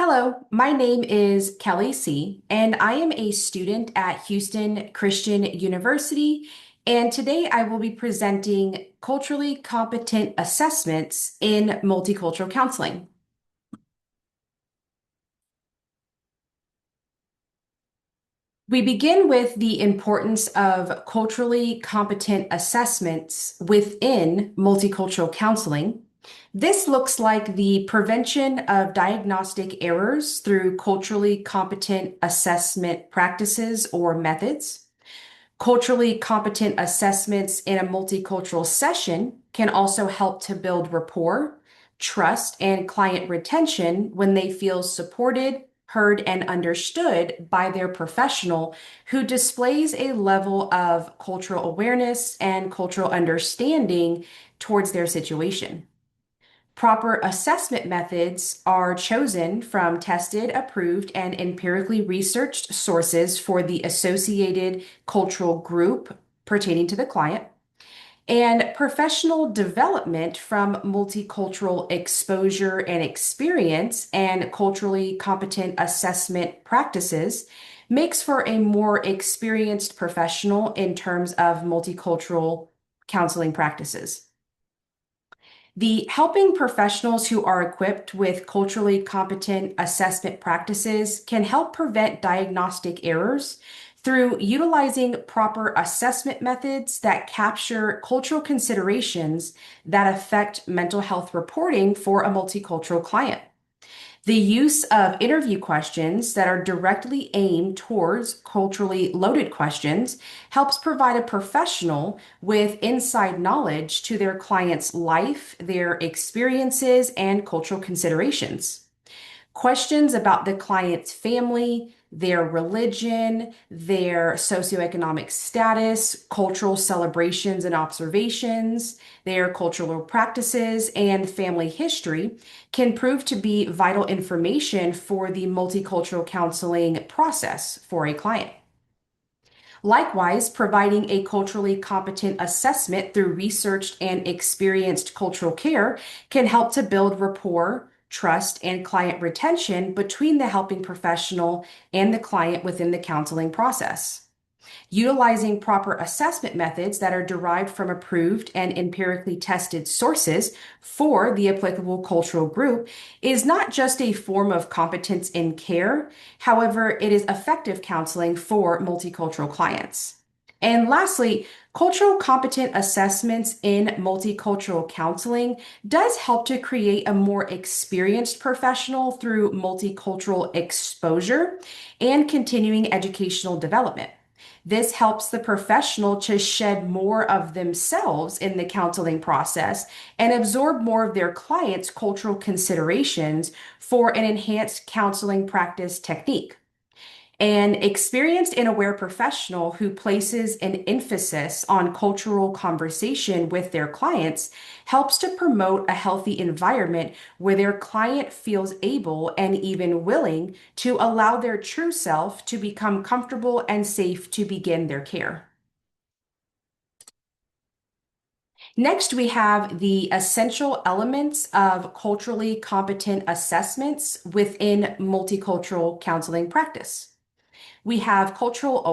Hello, my name is Kelly C., and I am a student at Houston Christian University. And today I will be presenting culturally competent assessments in multicultural counseling. We begin with the importance of culturally competent assessments within multicultural counseling. This looks like the prevention of diagnostic errors through culturally competent assessment practices or methods. Culturally competent assessments in a multicultural session can also help to build rapport, trust, and client retention when they feel supported, heard, and understood by their professional who displays a level of cultural awareness and cultural understanding towards their situation. Proper assessment methods are chosen from tested, approved, and empirically researched sources for the associated cultural group pertaining to the client. And professional development from multicultural exposure and experience and culturally competent assessment practices makes for a more experienced professional in terms of multicultural counseling practices. The helping professionals who are equipped with culturally competent assessment practices can help prevent diagnostic errors through utilizing proper assessment methods that capture cultural considerations that affect mental health reporting for a multicultural client. The use of interview questions that are directly aimed towards culturally loaded questions helps provide a professional with inside knowledge to their client's life, their experiences, and cultural considerations. Questions about the client's family, their religion, their socioeconomic status, cultural celebrations and observations, their cultural practices, and family history can prove to be vital information for the multicultural counseling process for a client. Likewise, providing a culturally competent assessment through researched and experienced cultural care can help to build rapport, trust, and client retention between the helping professional and the client within the counseling process. Utilizing proper assessment methods that are derived from approved and empirically tested sources for the applicable cultural group is not just a form of competence in care. However, it is effective counseling for multicultural clients. And lastly, cultural competent assessments in multicultural counseling does help to create a more experienced professional through multicultural exposure and continuing educational development. This helps the professional to shed more of themselves in the counseling process and absorb more of their client's cultural considerations for an enhanced counseling practice technique. An experienced and aware professional who places an emphasis on cultural conversation with their clients helps to promote a healthy environment where their client feels able and even willing to allow their true self to become comfortable and safe to begin their care. Next, we have the essential elements of culturally competent assessments within multicultural counseling practice. We have cultural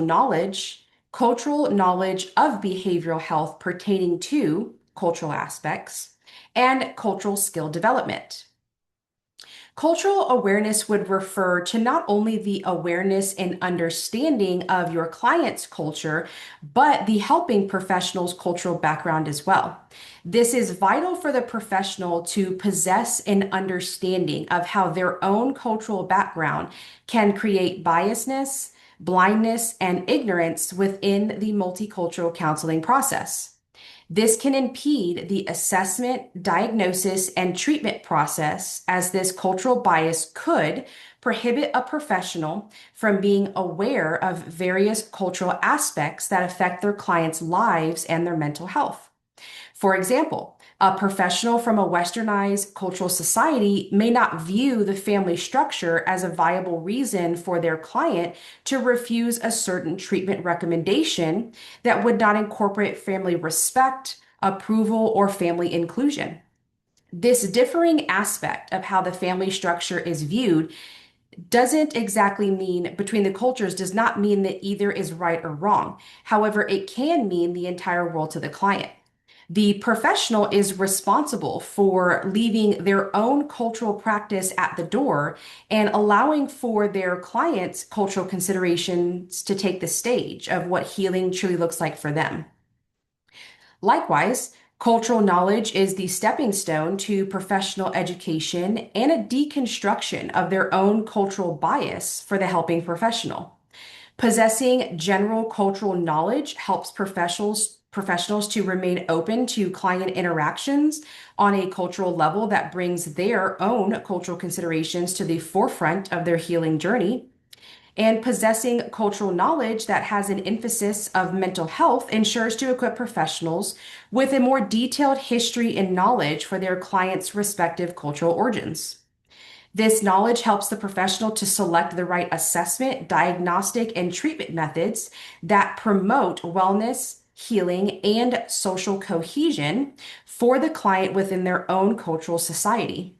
knowledge of behavioral health pertaining to cultural aspects, and cultural skill development. Cultural awareness would refer to not only the awareness and understanding of your client's culture, but the helping professional's cultural background as well. This is vital for the professional to possess an understanding of how their own cultural background can create biasness, blindness, and ignorance within the multicultural counseling process. This can impede the assessment, diagnosis, and treatment process, as this cultural bias could prohibit a professional from being aware of various cultural aspects that affect their clients' lives and their mental health. For example, a professional from a westernized cultural society may not view the family structure as a viable reason for their client to refuse a certain treatment recommendation that would not incorporate family respect, approval, or family inclusion. This differing aspect of how the family structure is viewed doesn't exactly mean between the cultures does not mean that either is right or wrong. However, it can mean the entire world to the client. The professional is responsible for leaving their own cultural practice at the door and allowing for their clients' cultural considerations to take the stage of what healing truly looks like for them. Likewise, cultural knowledge is the stepping stone to professional education and a deconstruction of their own cultural bias for the helping professional. Possessing general cultural knowledge helps professionals to remain open to client interactions on a cultural level that brings their own cultural considerations to the forefront of their healing journey. And possessing cultural knowledge that has an emphasis of mental health ensures to equip professionals with a more detailed history and knowledge for their clients' respective cultural origins. This knowledge helps the professional to select the right assessment, diagnostic, and treatment methods that promote wellness, healing, and social cohesion for the client within their own cultural society.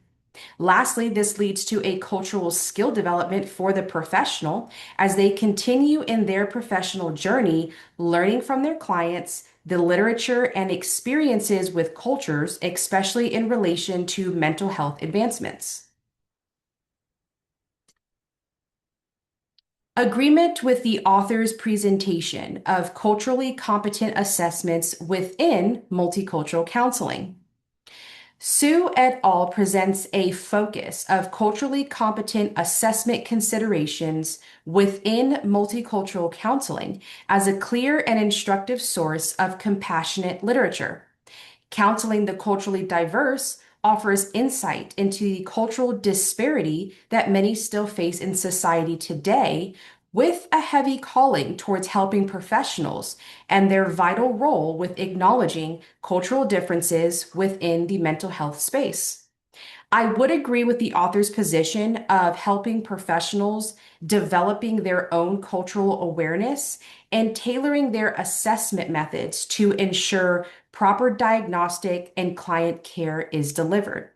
Lastly, this leads to a cultural skill development for the professional as they continue in their professional journey, learning from their clients, the literature, and experiences with cultures, especially in relation to mental health advancements. Agreement with the author's presentation of culturally competent assessments within multicultural counseling. Seay et al. Presents a focus of culturally competent assessment considerations within multicultural counseling as a clear and instructive source of compassionate literature. Counseling the culturally diverse offers insight into the cultural disparity that many still face in society today, with a heavy calling towards helping professionals and their vital role with acknowledging cultural differences within the mental health space. I would agree with the author's position of helping professionals developing their own cultural awareness and tailoring their assessment methods to ensure proper diagnostic and client care is delivered.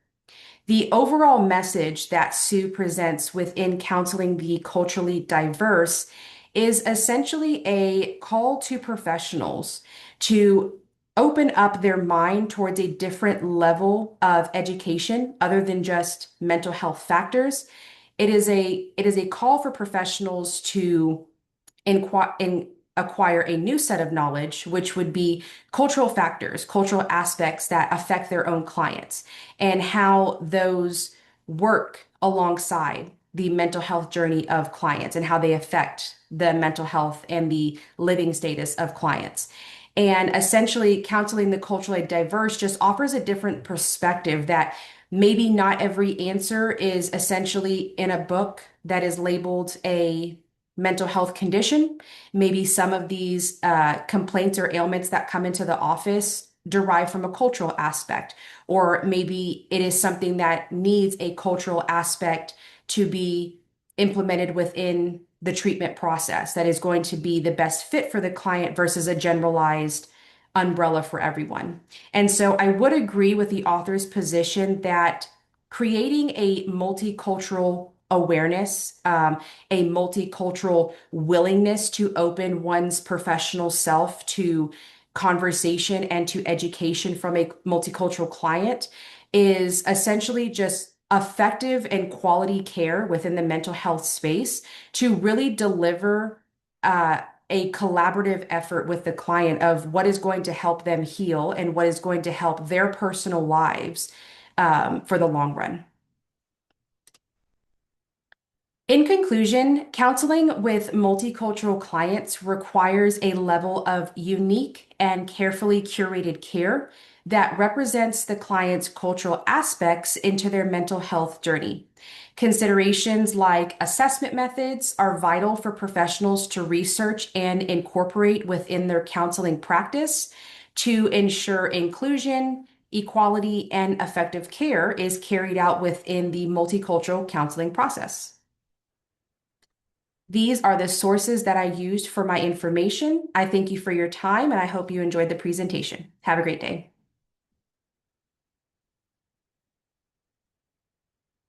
The overall message that Seay presents within counseling the culturally diverse is essentially a call to professionals to open up their mind towards a different level of education other than just mental health factors. It is a call for professionals to acquire a new set of knowledge, which would be cultural factors, cultural aspects that affect their own clients, and how those work alongside the mental health journey of clients and how they affect the mental health and the living status of clients. And essentially, counseling the culturally diverse just offers a different perspective that maybe not every answer is essentially in a book that is labeled a mental health condition. Maybe some of these complaints or ailments that come into the office derive from a cultural aspect, or maybe it is something that needs a cultural aspect to be implemented within the treatment process that is going to be the best fit for the client versus a generalized umbrella for everyone. And so I would agree with the author's position that creating a multicultural awareness, a multicultural willingness to open one's professional self to conversation and to education from a multicultural client is essentially just effective and quality care within the mental health space to really deliver uh, a collaborative effort with the client of what is going to help them heal and what is going to help their personal lives for the long run. In conclusion, counseling with multicultural clients requires a level of unique and carefully curated care that represents the client's cultural aspects into their mental health journey. Considerations like assessment methods are vital for professionals to research and incorporate within their counseling practice to ensure inclusion, equality, and effective care is carried out within the multicultural counseling process. These are the sources that I used for my information. I thank you for your time and I hope you enjoyed the presentation. Have a great day.